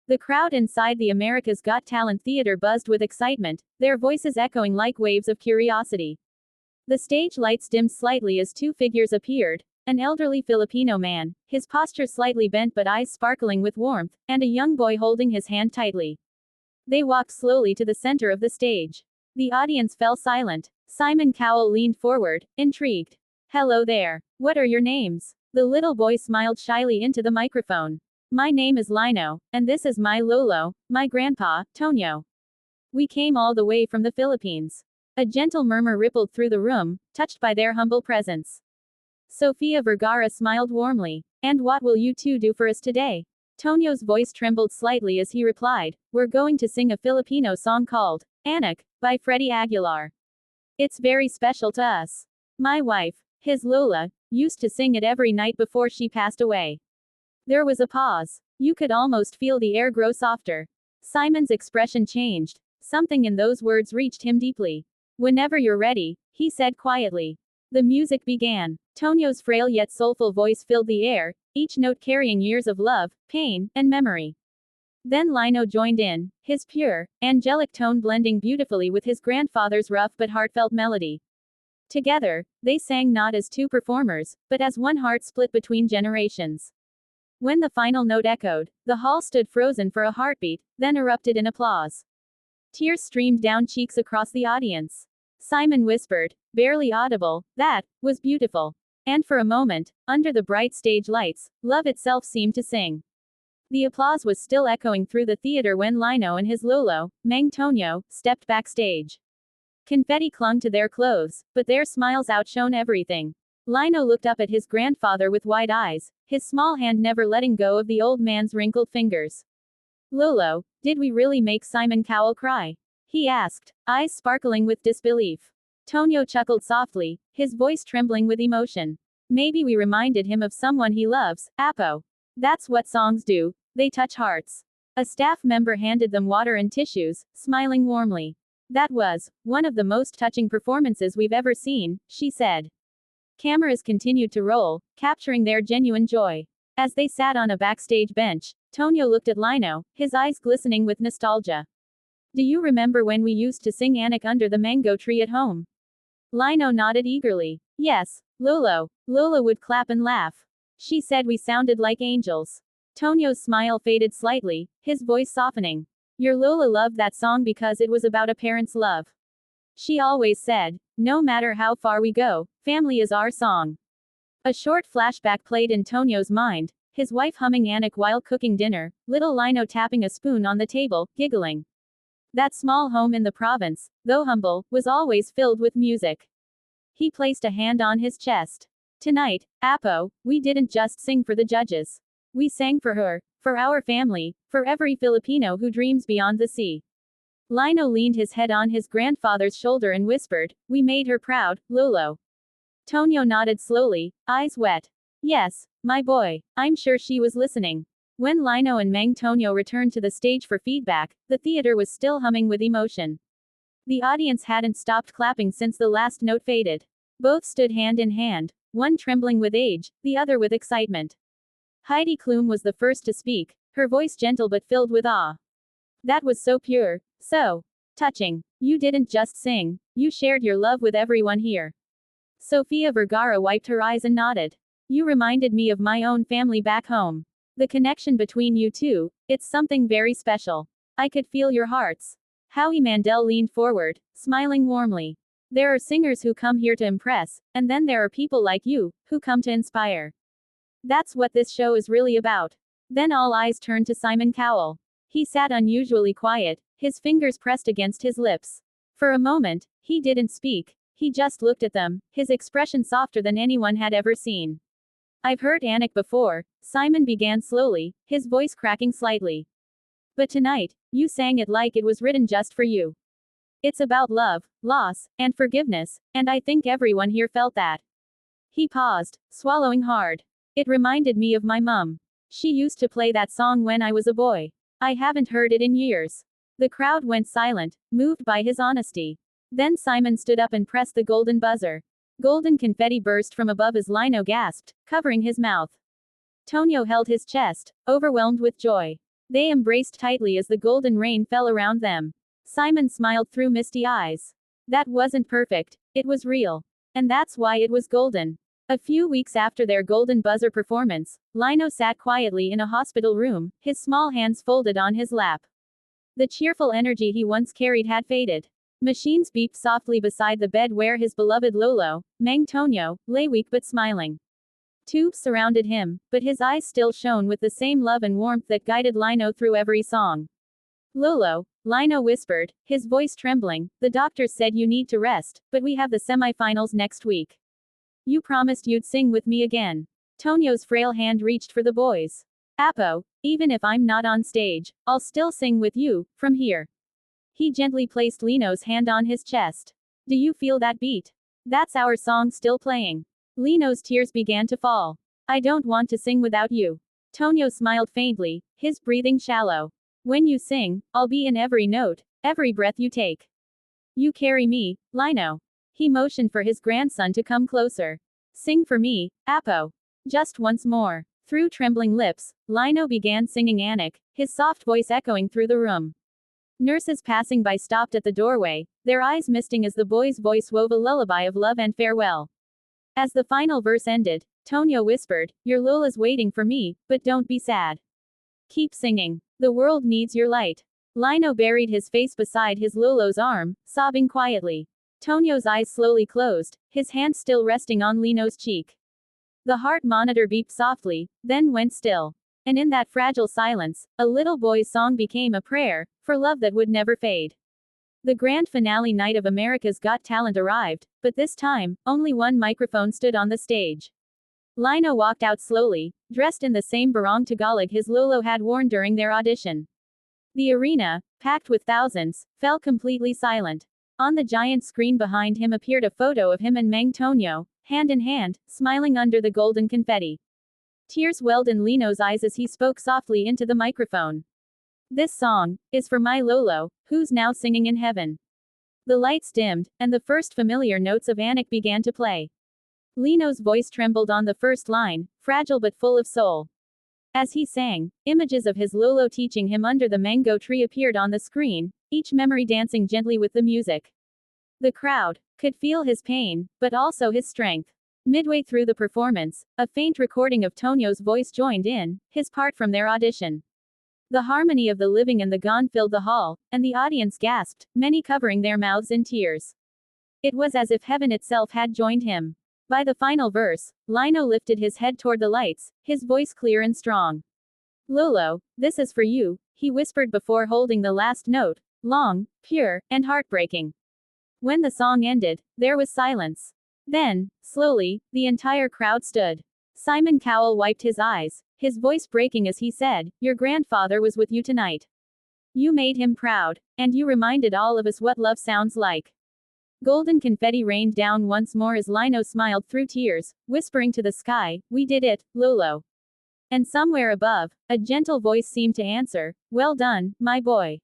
The crowd inside the America's Got Talent theater buzzed with excitement, their voices echoing like waves of curiosity. The stage lights dimmed slightly as two figures appeared, an elderly Filipino man, his posture slightly bent but eyes sparkling with warmth, and a young boy holding his hand tightly. They walked slowly to the center of the stage. The audience fell silent. Simon Cowell leaned forward, intrigued. "Hello there. What are your names?" The little boy smiled shyly into the microphone. "My name is Lino, and this is my lolo, my grandpa, Tonyo. We came all the way from the Philippines." A gentle murmur rippled through the room, touched by their humble presence. Sofia Vergara smiled warmly. "And what will you two do for us today?" Tonyo's voice trembled slightly as he replied, "We're going to sing a Filipino song called Anak, by Freddie Aguilar. It's very special to us. My wife, his Lola, used to sing it every night before she passed away." There was a pause. You could almost feel the air grow softer. Simon's expression changed. Something in those words reached him deeply. "Whenever you're ready," he said quietly. The music began. Tonyo's frail yet soulful voice filled the air, each note carrying years of love, pain, and memory. Then Lino joined in, his pure, angelic tone blending beautifully with his grandfather's rough but heartfelt melody. Together, they sang not as two performers, but as one heart split between generations. When the final note echoed, the hall stood frozen for a heartbeat, then erupted in applause. Tears streamed down cheeks across the audience. Simon whispered, barely audible, "That was beautiful." And for a moment, under the bright stage lights, love itself seemed to sing. The applause was still echoing through the theater when Lino and his lolo, Mang Tonyo, stepped backstage. Confetti clung to their clothes, but their smiles outshone everything. Lino looked up at his grandfather with wide eyes, his small hand never letting go of the old man's wrinkled fingers. "Lolo, did we really make Simon Cowell cry?" he asked, eyes sparkling with disbelief. Tonyo chuckled softly, his voice trembling with emotion. "Maybe we reminded him of someone he loves, Apo. That's what songs do, they touch hearts." A staff member handed them water and tissues, smiling warmly. "That was one of the most touching performances we've ever seen," she said. Cameras continued to roll, capturing their genuine joy. As they sat on a backstage bench, Tonyo looked at Lino, his eyes glistening with nostalgia. "Do you remember when we used to sing Anak under the mango tree at home?" Lino nodded eagerly. "Yes, Lolo." Lola would clap and laugh. She said we sounded like angels. Tonyo's smile faded slightly, his voice softening. "Your Lola loved that song because it was about a parent's love. She always said, no matter how far we go, family is our song." A short flashback played in Tonyo's mind, his wife humming Anak while cooking dinner, little Lino tapping a spoon on the table, giggling. That small home in the province, though humble, was always filled with music. He placed a hand on his chest. "Tonight, Apo, we didn't just sing for the judges. We sang for her, for our family, for every Filipino who dreams beyond the sea." Lino leaned his head on his grandfather's shoulder and whispered, "We made her proud, Lolo." Tonyo nodded slowly, eyes wet. "Yes, my boy, I'm sure she was listening." When Lino and Mang Tonyo returned to the stage for feedback, the theater was still humming with emotion. The audience hadn't stopped clapping since the last note faded. Both stood hand in hand, one trembling with age, the other with excitement. Heidi Klum was the first to speak, her voice gentle but filled with awe. "That was so pure, so touching. You didn't just sing, you shared your love with everyone here." Sofia Vergara wiped her eyes and nodded. "You reminded me of my own family back home. The connection between you two, it's something very special. I could feel your hearts." Howie Mandel leaned forward, smiling warmly. "There are singers who come here to impress, and then there are people like you, who come to inspire. That's what this show is really about." Then all eyes turned to Simon Cowell. He sat unusually quiet, his fingers pressed against his lips. For a moment, he didn't speak, he just looked at them, his expression softer than anyone had ever seen. "I've heard Anak before," Simon began slowly, his voice cracking slightly. "But tonight, you sang it like it was written just for you. It's about love, loss, and forgiveness, and I think everyone here felt that." He paused, swallowing hard. "It reminded me of my mum. She used to play that song when I was a boy. I haven't heard it in years." The crowd went silent, moved by his honesty. Then Simon stood up and pressed the golden buzzer. Golden confetti burst from above as Lino gasped, covering his mouth. Tonyo held his chest, overwhelmed with joy. They embraced tightly as the golden rain fell around them. Simon smiled through misty eyes. That wasn't perfect, it was real. And that's why it was golden. A few weeks after their golden buzzer performance, Lino sat quietly in a hospital room, his small hands folded on his lap. The cheerful energy he once carried had faded. Machines beeped softly beside the bed where his beloved Lolo, Mang Tonyo, lay weak but smiling. Tubes surrounded him, but his eyes still shone with the same love and warmth that guided Lino through every song. Lolo, Lino whispered, his voice trembling, the doctors said you need to rest, but we have the semi-finals next week. You promised you'd sing with me again. Tonyo's frail hand reached for the boy's. Apo, even if I'm not on stage, I'll still sing with you, from here. He gently placed Lino's hand on his chest. Do you feel that beat? That's our song still playing. Lino's tears began to fall. I don't want to sing without you. Tonyo smiled faintly, his breathing shallow. When you sing, I'll be in every note, every breath you take. You carry me, Lino. He motioned for his grandson to come closer. Sing for me, Apo. Just once more. Through trembling lips, Lino began singing Anak, his soft voice echoing through the room. Nurses passing by stopped at the doorway, their eyes misting as the boy's voice wove a lullaby of love and farewell. As the final verse ended, Tonyo whispered, Your Lola's waiting for me, but don't be sad. Keep singing. The world needs your light. Lino buried his face beside his Lolo's arm, sobbing quietly. Tonyo's eyes slowly closed, his hand still resting on Lino's cheek. The heart monitor beeped softly, then went still. And in that fragile silence, a little boy's song became a prayer, for love that would never fade. The grand finale night of America's Got Talent arrived, but this time, only one microphone stood on the stage. Lino walked out slowly, dressed in the same barong Tagalog his Lolo had worn during their audition. The arena, packed with thousands, fell completely silent. On the giant screen behind him appeared a photo of him and Mang Tonyo, hand in hand, smiling under the golden confetti. Tears welled in Lino's eyes as he spoke softly into the microphone. This song is for my Lolo, who's now singing in heaven. The lights dimmed, and the first familiar notes of Anak began to play. Lino's voice trembled on the first line, fragile but full of soul. As he sang, images of his Lolo teaching him under the mango tree appeared on the screen, each memory dancing gently with the music. The crowd could feel his pain, but also his strength. Midway through the performance, a faint recording of Tonyo's voice joined in, his part from their audition. The harmony of the living and the gone filled the hall, and the audience gasped, many covering their mouths in tears. It was as if heaven itself had joined him. By the final verse, Lino lifted his head toward the lights, his voice clear and strong. Lolo, this is for you, he whispered before holding the last note, long, pure, and heartbreaking. When the song ended, there was silence. Then, slowly, the entire crowd stood. Simon Cowell wiped his eyes, his voice breaking as he said, Your grandfather was with you tonight. You made him proud, and you reminded all of us what love sounds like. Golden confetti rained down once more as Lino smiled through tears, whispering to the sky, We did it, Lolo. And somewhere above, a gentle voice seemed to answer, Well done, my boy.